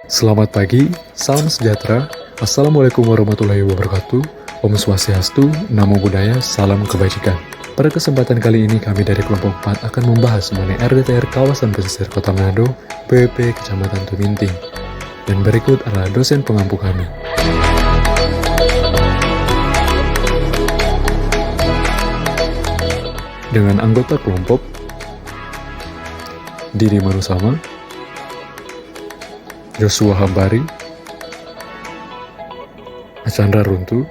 Selamat pagi, salam sejahtera, Assalamualaikum warahmatullahi wabarakatuh, Om Swastiastu, Namo Buddhaya, Salam Kebajikan. Pada kesempatan kali ini kami dari kelompok 4 akan membahas mengenai RDTR Kawasan Pesisir Kota Manado, PWP Kecamatan Tuminting. Dan berikut adalah dosen pengampu kami. Dengan anggota kelompok Didi Manusama, Joshua Hambari, Achandra Runtu,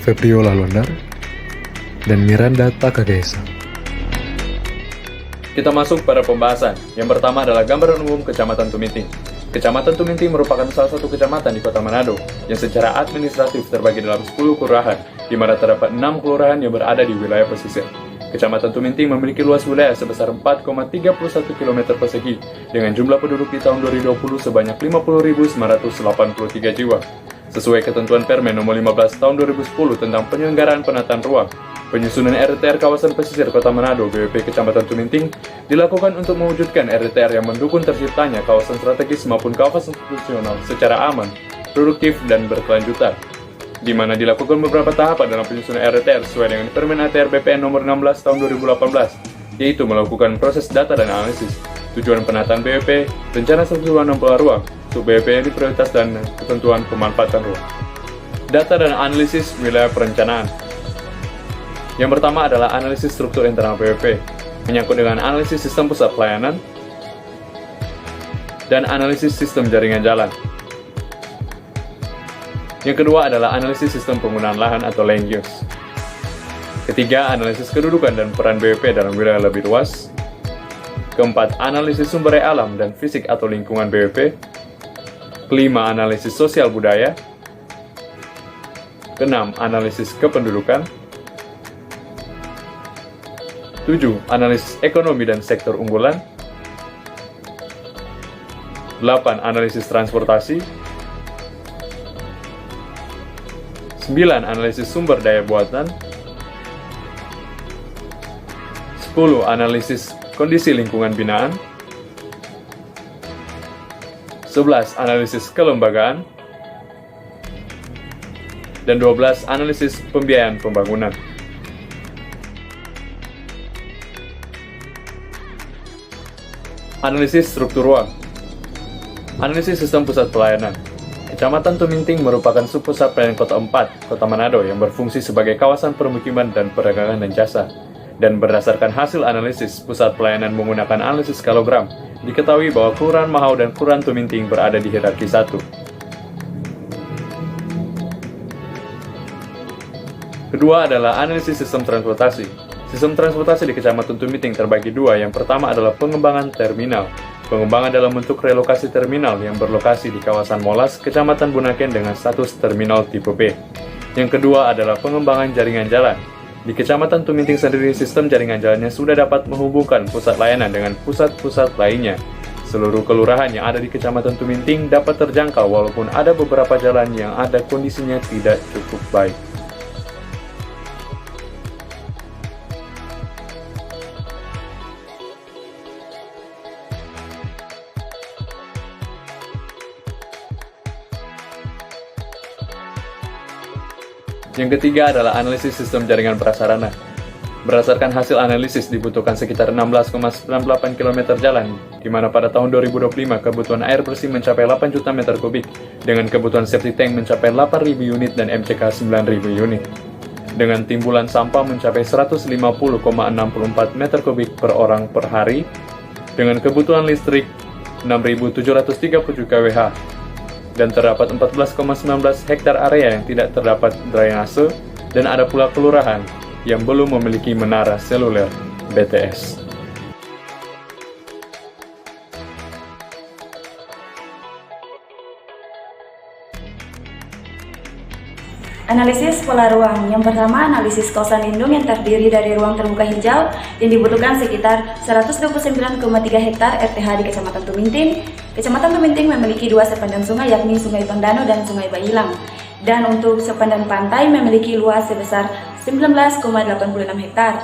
Febrio Lalondar, dan Miranda Takagesa. Kita masuk pada pembahasan. Yang pertama adalah gambaran umum Kecamatan Tuminting. Kecamatan Tuminting merupakan salah satu kecamatan di Kota Manado yang secara administratif terbagi dalam 10 kelurahan, di mana terdapat 6 kelurahan yang berada di wilayah pesisir. Kecamatan Tuminting memiliki luas wilayah sebesar 4,31 km persegi dengan jumlah penduduk di tahun 2020 sebanyak 50.983 jiwa. Sesuai ketentuan Permen Nomor 15 Tahun 2010 tentang penyelenggaraan penataan ruang, penyusunan RDTR Kawasan Pesisir Kota Manado BWP Kecamatan Tuminting dilakukan untuk mewujudkan RDTR yang mendukung terciptanya kawasan strategis maupun kawasan fungsional secara aman, produktif, dan berkelanjutan, di mana dilakukan beberapa tahapan dalam penyusunan RDTR sesuai dengan Permen ATR BPN Nomor 16 Tahun 2018, yaitu melakukan proses data dan analisis, tujuan penataan BWP, rencana struktur dan pola ruang, untuk BWP yang prioritas dan ketentuan pemanfaatan ruang. Data dan analisis wilayah perencanaan. Yang pertama adalah analisis struktur internal BWP, menyangkut dengan analisis sistem pusat pelayanan dan analisis sistem jaringan jalan. Yang kedua adalah analisis sistem penggunaan lahan atau land use. Ketiga, analisis kedudukan dan peran BWP dalam wilayah lebih luas. Keempat, analisis sumber daya alam dan fisik atau lingkungan BWP. Kelima, analisis sosial budaya. Keenam, analisis kependudukan. 7. Analisis ekonomi dan sektor unggulan. 8. Analisis transportasi. 9. Analisis sumber daya buatan. 10. Analisis kondisi lingkungan binaan. 11. Analisis kelembagaan. Dan 12. Analisis pembiayaan pembangunan. Analisis struktur ruang. Analisis sistem pusat pelayanan. Kecamatan Tuminting merupakan subpusat pelayanan Kota 4, Kota Manado yang berfungsi sebagai kawasan permukiman dan perdagangan dan jasa. Dan berdasarkan hasil analisis pusat pelayanan menggunakan analisis skalogram, diketahui bahwa Kelurahan Mahau dan Kelurahan Tuminting berada di hierarki 1. Kedua adalah analisis sistem transportasi. Sistem transportasi di Kecamatan Tuminting terbagi dua. Yang pertama adalah pengembangan terminal. Pengembangan dalam bentuk relokasi terminal yang berlokasi di kawasan Molas, Kecamatan Bunaken dengan status terminal tipe B. Yang kedua adalah pengembangan jaringan jalan. Di Kecamatan Tuminting sendiri, sistem jaringan jalannya sudah dapat menghubungkan pusat layanan dengan pusat-pusat lainnya. Seluruh kelurahan yang ada di Kecamatan Tuminting dapat terjangkau walaupun ada beberapa jalan yang ada kondisinya tidak cukup baik. Yang ketiga adalah analisis sistem jaringan prasarana. Berdasarkan hasil analisis dibutuhkan sekitar 16,98 km jalan, di mana pada tahun 2025 kebutuhan air bersih mencapai 8 juta meter kubik, dengan kebutuhan septic tank mencapai 8.000 unit dan MCK 9.000 unit. Dengan timbulan sampah mencapai 150,64 meter kubik per orang per hari, dengan kebutuhan listrik 6.737 kWh, dan terdapat 14,19 hektar area yang tidak terdapat drainase, dan ada pula kelurahan yang belum memiliki menara seluler BTS. Analisis pola ruang. Yang pertama, analisis kawasan lindung yang terdiri dari ruang terbuka hijau yang dibutuhkan sekitar 129,3 hektar RTH di Kecamatan Tuminting. Kecamatan Tuminting memiliki dua sepandan sungai, yakni Sungai Tondano dan Sungai Bayilang. Dan untuk sepandan pantai memiliki luas sebesar 19,86 hektar.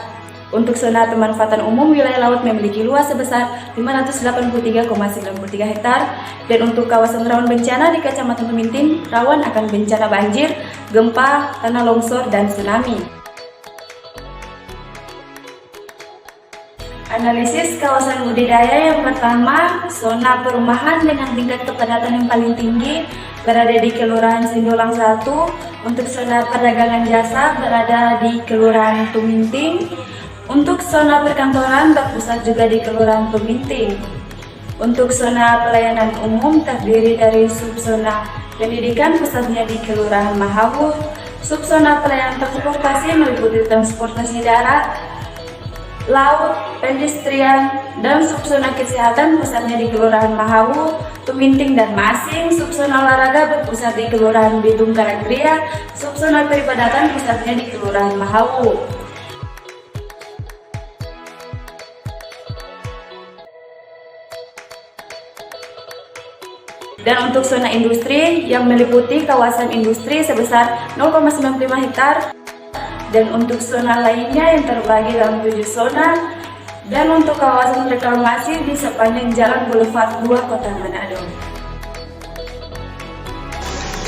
Untuk zona pemanfaatan umum, wilayah laut memiliki luas sebesar 583,93 hektar, dan untuk kawasan rawan bencana di Kecamatan Tuminting rawan akan bencana banjir, gempa, tanah longsor, dan tsunami. Analisis kawasan budidaya yang pertama, zona perumahan dengan tingkat kepadatan yang paling tinggi berada di Kelurahan Sindulang 1. Untuk zona perdagangan jasa berada di Kelurahan Tuminting. Untuk zona perkantoran berpusat juga di Kelurahan Tuminting. Untuk zona pelayanan umum terdiri dari subzona pendidikan pusatnya di Kelurahan Mahawu, subzona pelayanan transportasi meliputi transportasi darat, laut, pendistrian, dan subzona kesehatan pusatnya di Kelurahan Mahawu, Tuminting, dan Masing. Subzona olahraga berpusat di Kelurahan Bidung Karangkria, subzona peribadatan pusatnya di Kelurahan Mahawu. Dan untuk zona industri yang meliputi kawasan industri sebesar 0,95 hektar, dan untuk zona lainnya yang terbagi dalam 7 zona, dan untuk kawasan reklamasi di sepanjang Jalan Boulevard 2 Kota Manado.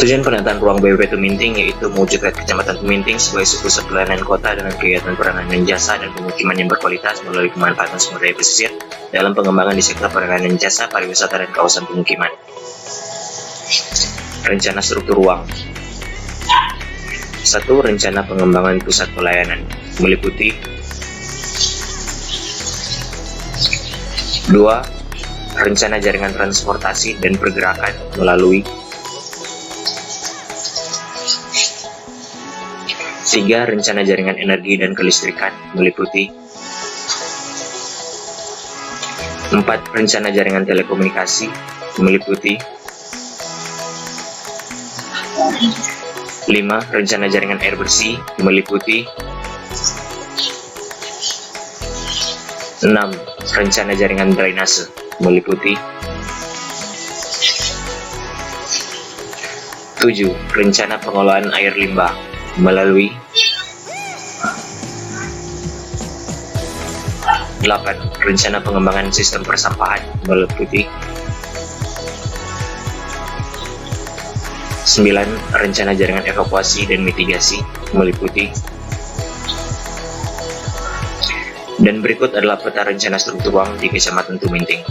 Tujuan penataan ruang BWP Tuminting yaitu mewujudkan Kecamatan Tuminting sebagai pusat pelayanan kota dengan kegiatan peranan jasa dan pemukiman yang berkualitas melalui pemanfaatan sumber daya pesisir dalam pengembangan di sektor peranan jasa, pariwisata, dan kawasan pemukiman. Rencana struktur ruang. 1. Rencana pengembangan pusat pelayanan meliputi 2. Rencana jaringan transportasi dan pergerakan melalui 3. Rencana jaringan energi dan kelistrikan meliputi 4. Rencana jaringan telekomunikasi meliputi 5. Rencana jaringan air bersih meliputi 6. Rencana jaringan drainase meliputi 7. Rencana pengelolaan air limbah melalui 8. Rencana pengembangan sistem persampahan meliputi 9. Rencana jaringan evakuasi dan mitigasi meliputi. Dan berikut adalah peta rencana struktur ruang di Kecamatan Tuminting.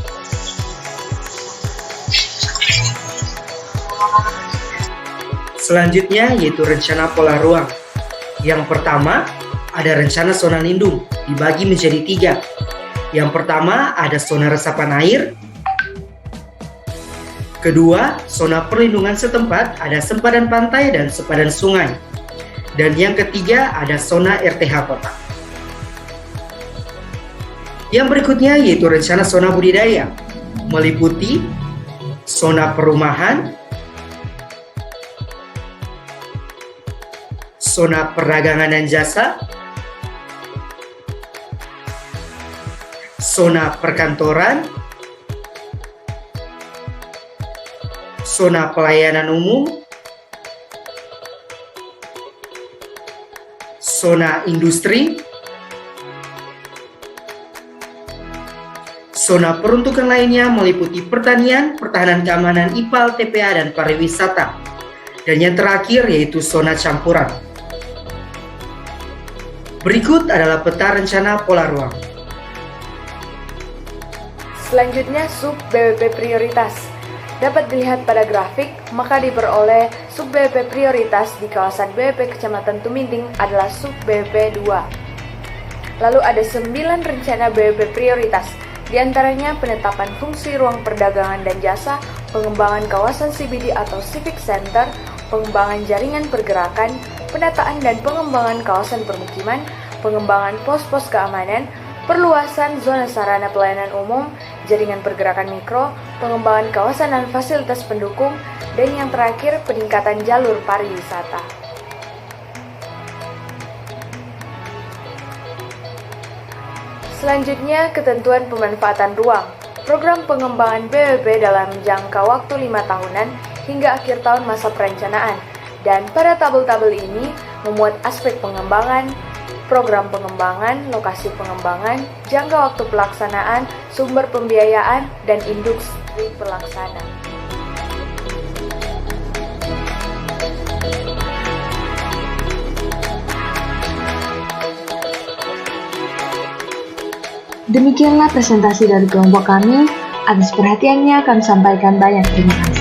Selanjutnya yaitu rencana pola ruang. Yang pertama ada rencana zona lindung dibagi menjadi 3. Yang pertama ada zona resapan air. Kedua, zona perlindungan setempat ada sempadan pantai dan sempadan sungai. Dan yang ketiga ada zona RTH kota. Yang berikutnya yaitu rencana zona budidaya meliputi zona perumahan, zona perdagangan dan jasa, zona perkantoran, zona pelayanan umum, zona industri, zona peruntukan lainnya meliputi pertanian, pertahanan keamanan, IPAL, TPA, dan pariwisata. Dan yang terakhir yaitu zona campuran. Berikut adalah peta rencana pola ruang. Selanjutnya sub BWP prioritas. Dapat dilihat pada grafik, maka diperoleh sub BWP prioritas di kawasan BWP Kecamatan Tuminting adalah sub BWP 2. Lalu ada 9 rencana BWP prioritas, diantaranya penetapan fungsi ruang perdagangan dan jasa, pengembangan kawasan CBD atau Civic Center, pengembangan jaringan pergerakan, penataan dan pengembangan kawasan permukiman, pengembangan pos-pos keamanan, perluasan zona sarana pelayanan umum, jaringan pergerakan mikro, pengembangan kawasan dan fasilitas pendukung, dan yang terakhir peningkatan jalur pariwisata. Selanjutnya, ketentuan pemanfaatan ruang. Program pengembangan BWP dalam jangka waktu 5 tahunan hingga akhir tahun masa perencanaan. Dan pada tabel-tabel ini memuat aspek pengembangan, program pengembangan, lokasi pengembangan, jangka waktu pelaksanaan, sumber pembiayaan, dan industri pelaksana. Demikianlah presentasi dari kelompok kami. Atas perhatiannya kami sampaikan banyak terima kasih.